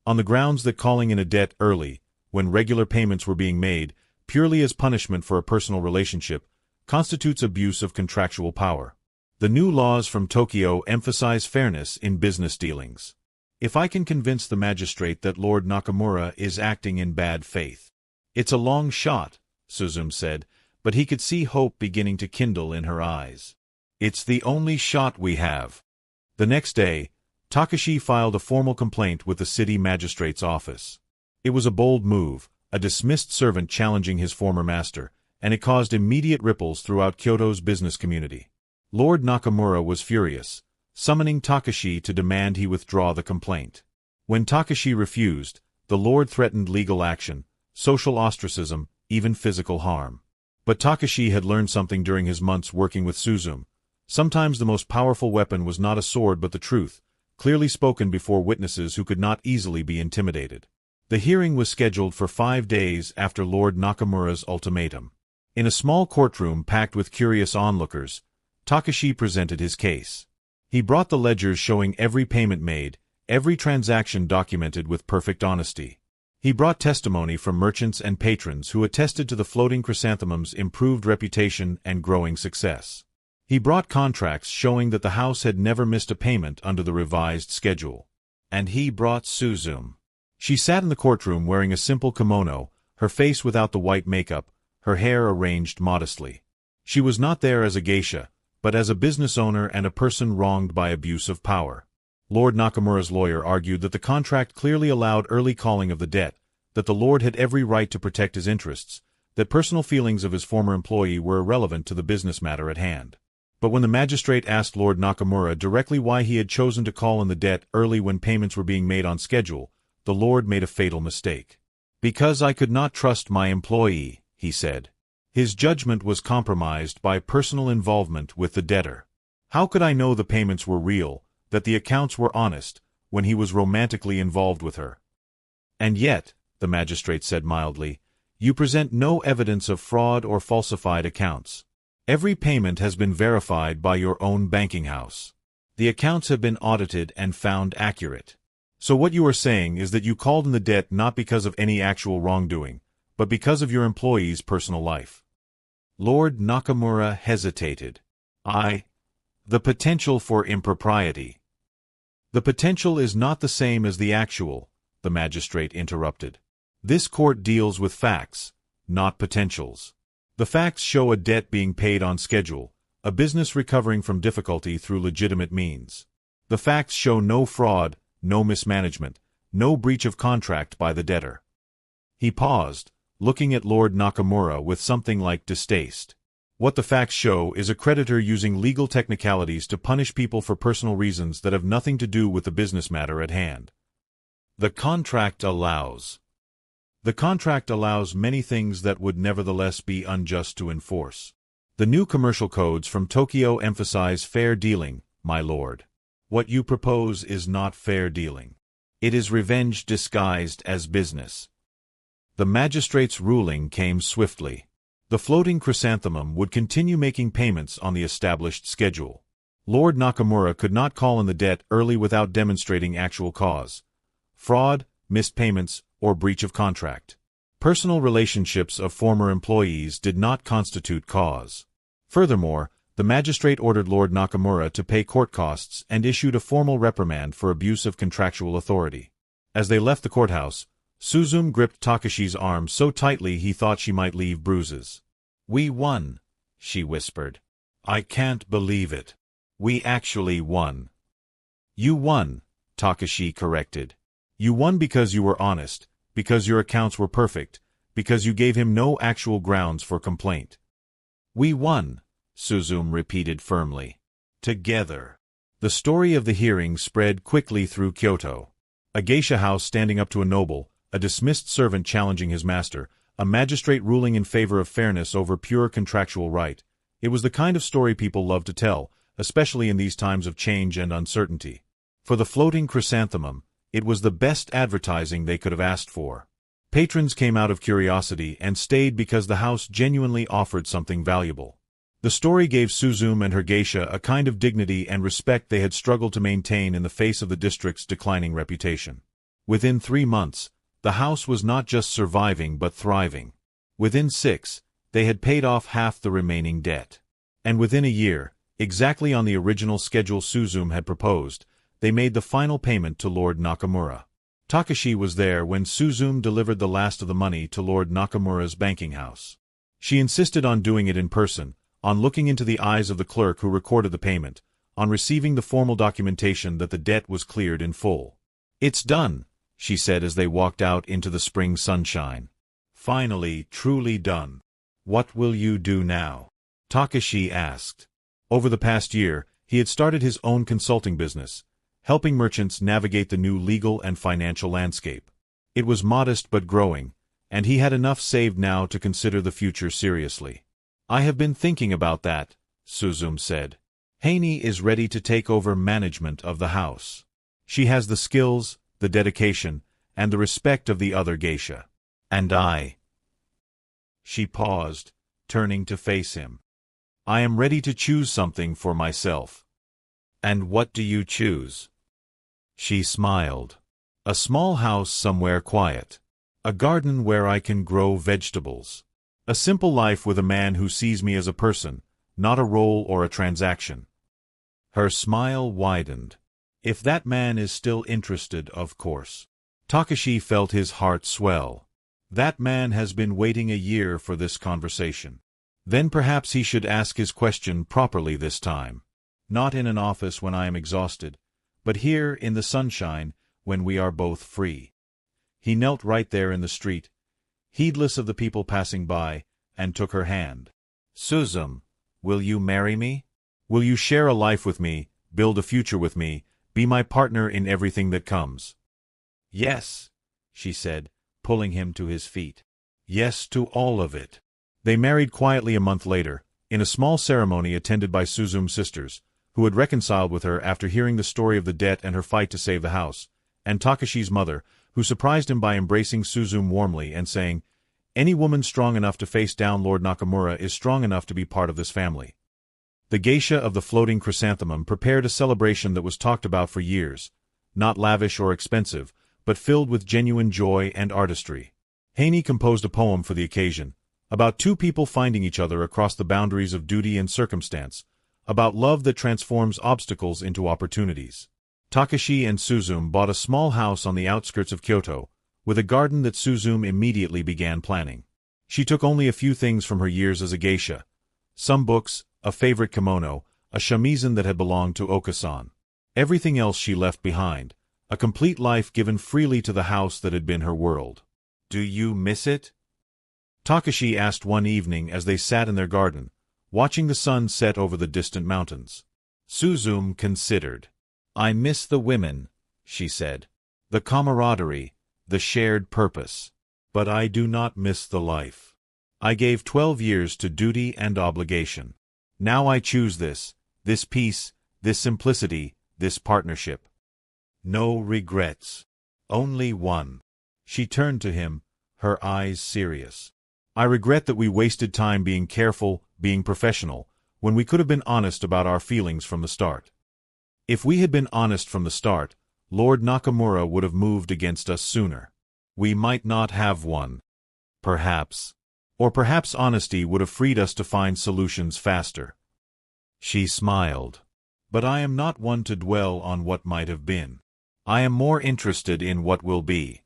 "On the grounds that calling in a debt early, when regular payments were being made, purely as punishment for a personal relationship, constitutes abuse of contractual power. The new laws from Tokyo emphasize fairness in business dealings. If I can convince the magistrate that Lord Nakamura is acting in bad faith." "It's a long shot," Suzume said, but he could see hope beginning to kindle in her eyes. "It's the only shot we have." The next day, Takashi filed a formal complaint with the city magistrate's office. It was a bold move, a dismissed servant challenging his former master, and it caused immediate ripples throughout Kyoto's business community. Lord Nakamura was furious, summoning Takashi to demand he withdraw the complaint. When Takashi refused, the lord threatened legal action, social ostracism, even physical harm. But Takashi had learned something during his months working with Suzume. Sometimes the most powerful weapon was not a sword but the truth, clearly spoken before witnesses who could not easily be intimidated. The hearing was scheduled for 5 days after Lord Nakamura's ultimatum. In a small courtroom packed with curious onlookers, Takashi presented his case. He brought the ledgers showing every payment made, every transaction documented with perfect honesty. He brought testimony from merchants and patrons who attested to the floating chrysanthemum's improved reputation and growing success. He brought contracts showing that the house had never missed a payment under the revised schedule. And he brought Suzume. She sat in the courtroom wearing a simple kimono, her face without the white makeup, her hair arranged modestly. She was not there as a geisha, but as a business owner and a person wronged by abuse of power. Lord Nakamura's lawyer argued that the contract clearly allowed early calling of the debt, that the lord had every right to protect his interests, that personal feelings of his former employee were irrelevant to the business matter at hand. But when the magistrate asked Lord Nakamura directly why he had chosen to call in the debt early when payments were being made on schedule, the lord made a fatal mistake. "Because I could not trust my employee," he said. His judgment was compromised by personal involvement with the debtor. How could I know the payments were real, that the accounts were honest, when he was romantically involved with her? And yet, the magistrate said mildly, you present no evidence of fraud or falsified accounts. Every payment has been verified by your own banking house. The accounts have been audited and found accurate. So what you are saying is that you called in the debt not because of any actual wrongdoing, but because of your employee's personal life. Lord Nakamura hesitated. The potential for impropriety. The potential is not the same as the actual, the magistrate interrupted. This court deals with facts, not potentials. The facts show a debt being paid on schedule, a business recovering from difficulty through legitimate means. The facts show no fraud, no mismanagement, no breach of contract by the debtor. He paused, looking at Lord Nakamura with something like distaste. What the facts show is a creditor using legal technicalities to punish people for personal reasons that have nothing to do with the business matter at hand. The contract allows many things that would nevertheless be unjust to enforce. The new commercial codes from Tokyo emphasize fair dealing, my lord. What you propose is not fair dealing. It is revenge disguised as business. The magistrate's ruling came swiftly. The floating chrysanthemum would continue making payments on the established schedule. Lord Nakamura could not call in the debt early without demonstrating actual cause. Fraud, missed payments, or breach of contract. Personal relationships of former employees did not constitute cause. Furthermore, the magistrate ordered Lord Nakamura to pay court costs and issued a formal reprimand for abuse of contractual authority. As they left the courthouse, Suzume gripped Takashi's arm so tightly he thought she might leave bruises. "We won," she whispered. "I can't believe it. We actually won." "You won," Takashi corrected. "You won because you were honest, because your accounts were perfect, because you gave him no actual grounds for complaint." "We won," Suzume repeated firmly. "Together." The story of the hearing spread quickly through Kyoto. A geisha house standing up to a noble, a dismissed servant challenging his master, a magistrate ruling in favor of fairness over pure contractual right. It was the kind of story people love to tell, especially in these times of change and uncertainty. For the floating chrysanthemum, it was the best advertising they could have asked for. Patrons came out of curiosity and stayed because the house genuinely offered something valuable. The story gave Suzume and her geisha a kind of dignity and respect they had struggled to maintain in the face of the district's declining reputation. Within 3 months, the house was not just surviving but thriving. Within 6, they had paid off half the remaining debt. And within a year, exactly on the original schedule Suzume had proposed, they made the final payment to Lord Nakamura. Takashi was there when Suzume delivered the last of the money to Lord Nakamura's banking house. She insisted on doing it in person, on looking into the eyes of the clerk who recorded the payment, on receiving the formal documentation that the debt was cleared in full. "It's done," she said as they walked out into the spring sunshine. "Finally, truly done. What will you do now?" Takashi asked. Over the past year, he had started his own consulting business, helping merchants navigate the new legal and financial landscape. It was modest but growing, and he had enough saved now to consider the future seriously. "I have been thinking about that," Suzum said. "Haney is ready to take over management of the house. She has the skills, the dedication, and the respect of the other geisha. And I—" She paused, turning to face him. "I am ready to choose something for myself." "And what do you choose?" She smiled. "A small house somewhere quiet. A garden where I can grow vegetables. A simple life with a man who sees me as a person, not a role or a transaction." Her smile widened. "If that man is still interested, of course." Takashi felt his heart swell. That man has been waiting a year for this conversation. Then perhaps he should ask his question properly this time. Not in an office when I am exhausted, but here in the sunshine when we are both free. He knelt right there in the street, heedless of the people passing by, and took her hand. "Suzum, will you marry me? Will you share a life with me, build a future with me, be my partner in everything that comes?" "Yes," she said, pulling him to his feet. "Yes to all of it." They married quietly a month later, in a small ceremony attended by Suzum's sisters, who had reconciled with her after hearing the story of the debt and her fight to save the house, and Takashi's mother, who surprised him by embracing Suzum warmly and saying, "Any woman strong enough to face down Lord Nakamura is strong enough to be part of this family." The geisha of the floating chrysanthemum prepared a celebration that was talked about for years, not lavish or expensive, but filled with genuine joy and artistry. Haney composed a poem for the occasion, about two people finding each other across the boundaries of duty and circumstance, about love that transforms obstacles into opportunities. Takashi and Suzum bought a small house on the outskirts of Kyoto, with a garden that Suzum immediately began planning. She took only a few things from her years as a geisha: some books, a favorite kimono, a shamisen that had belonged to Okasan. Everything else she left behind, a complete life given freely to the house that had been her world. "Do you miss it?" Takashi asked one evening as they sat in their garden, watching the sun set over the distant mountains. Suzum considered. "I miss the women," she said. "The camaraderie, the shared purpose. But I do not miss the life. I gave 12 years to duty and obligation. Now I choose this peace, this simplicity, this partnership. No regrets. Only one." She turned to him, her eyes serious. "I regret that we wasted time being careful, being professional, when we could have been honest about our feelings from the start. If we had been honest from the start, Lord Nakamura would have moved against us sooner. We might not have won. Perhaps. Or perhaps honesty would have freed us to find solutions faster." She smiled. "But I am not one to dwell on what might have been. I am more interested in what will be."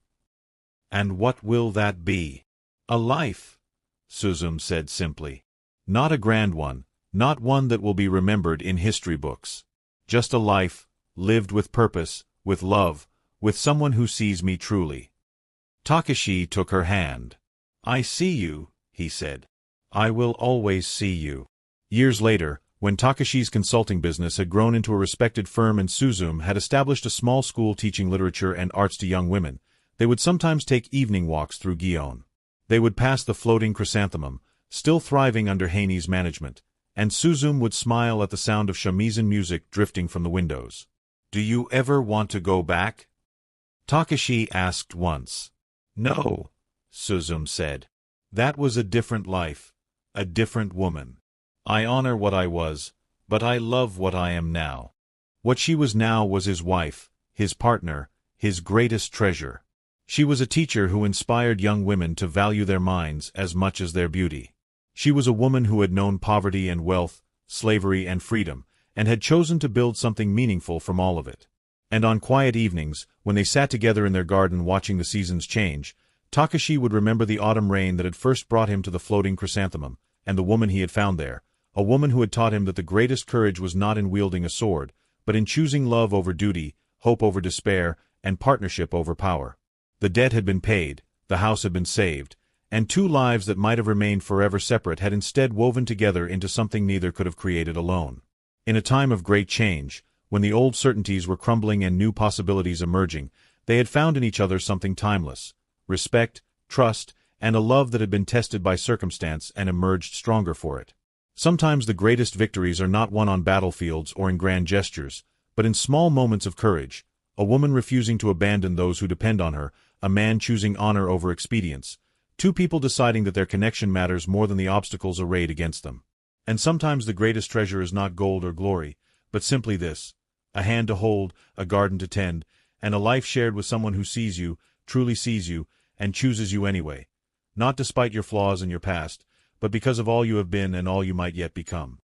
"And what will that be?" "A life," Suzum said simply. "Not a grand one, not one that will be remembered in history books. Just a life, lived with purpose, with love, with someone who sees me truly." Takashi took her hand. "I see you," he said. "I will always see you." Years later, when Takashi's consulting business had grown into a respected firm and Suzum had established a small school teaching literature and arts to young women, they would sometimes take evening walks through Gion. They would pass the floating chrysanthemum, still thriving under Haney's management, and Suzum would smile at the sound of shamisen music drifting from the windows. "Do you ever want to go back?" Takashi asked once. "No," Suzum said. "That was a different life, a different woman. I honor what I was, but I love what I am now." What she was now was his wife, his partner, his greatest treasure. She was a teacher who inspired young women to value their minds as much as their beauty. She was a woman who had known poverty and wealth, slavery and freedom, and had chosen to build something meaningful from all of it. And on quiet evenings, when they sat together in their garden watching the seasons change, Takashi would remember the autumn rain that had first brought him to the floating chrysanthemum, and the woman he had found there, a woman who had taught him that the greatest courage was not in wielding a sword, but in choosing love over duty, hope over despair, and partnership over power. The debt had been paid, the house had been saved, and two lives that might have remained forever separate had instead woven together into something neither could have created alone. In a time of great change, when the old certainties were crumbling and new possibilities emerging, they had found in each other something timeless: respect, trust, and a love that had been tested by circumstance and emerged stronger for it. Sometimes the greatest victories are not won on battlefields or in grand gestures, but in small moments of courage: a woman refusing to abandon those who depend on her, a man choosing honor over expedience, two people deciding that their connection matters more than the obstacles arrayed against them. And sometimes the greatest treasure is not gold or glory, but simply this: a hand to hold, a garden to tend, and a life shared with someone who sees you, truly sees you, and chooses you anyway. Not despite your flaws and your past, but because of all you have been and all you might yet become.